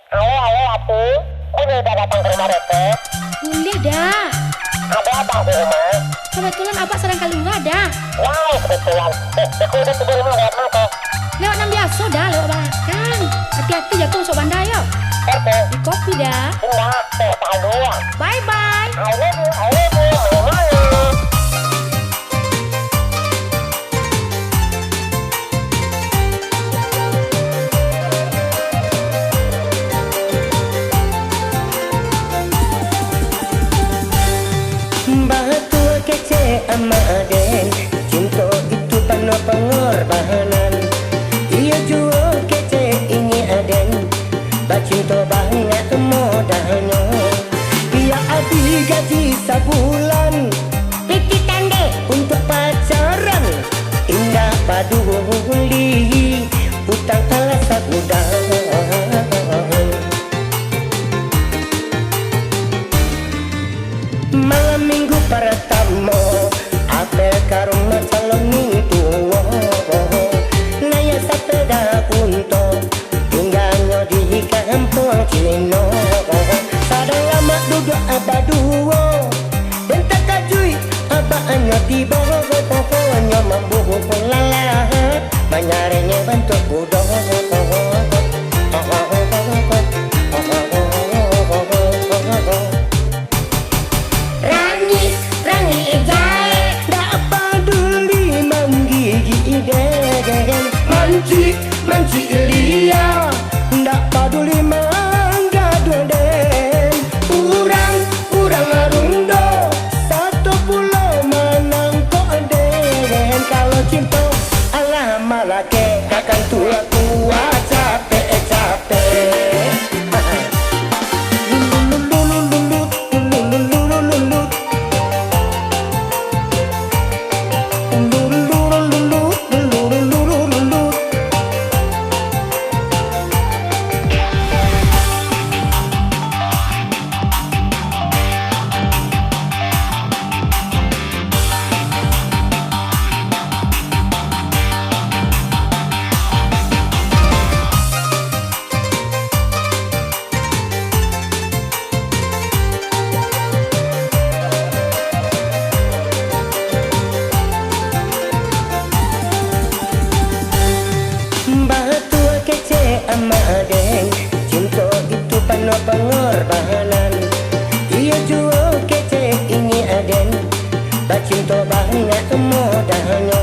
Halo, halo, Ati. Ini udah datang ke rumah Rete. Boleh dah. Ada apa di rumah? Kebetulan abang sedang kali nggak ada. Wah, kebetulan. Aku udah tidur rumah lihat mangke. Lewat nang biasa dah, lewat belakang. Hati-hati jatuh masuk bandar yuk. Rete, Di kopi dah. enggak, tak dua. Bye bye. I love you, I love you, malu-malu. Bahatua kece ama aden, cinta itu penuh pengorbanan. Ia jua kece ini aden, bacinta banyak modalnya. Ia habis gaji sebulan, piti tande untuk pacaran. Indah padu li, utang alasan udah. Malam minggu pertama apel karung calon tua naya sepeda unto tinggalnya di kampung Cino sadang lama duduk abah dua dan tak kajui abahnya tiba pokoknya mampu lalat banyarnya bentuk kuda. Manci Elia ndak paduli mangga doden urang arundo satu pulau manang koden kalau cinta alah malake akan tua capek Bahatua kece ama aden, cinta itu penuh pengorbanan. Ia jua kece ini aden, bacinta banyak modalnya.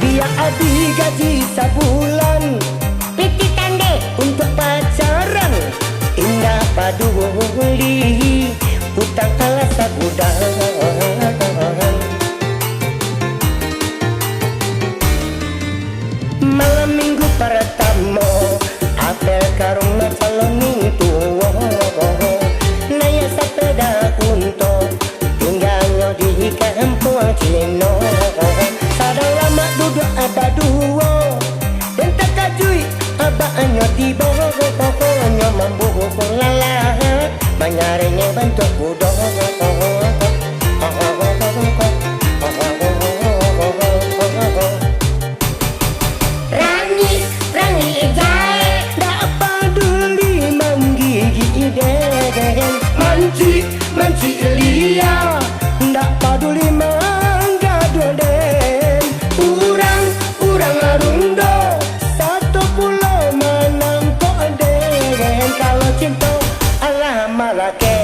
Dia habis gaji sebulan, piti tande untuk pacaran. Indah padu li, utang alasan udah. Malam minggu pertama apel karung calon tua naya sepeda unto tinggalnya di kampung Cino sadang lama duduk abah dua dan tak kajui abahnya tiba pokoknya mampu lalat banyarnya bentuk kuda. Manci Elia ndak paduli mangga doden urang arundo satu pulau manang koden kalau cinta alah malake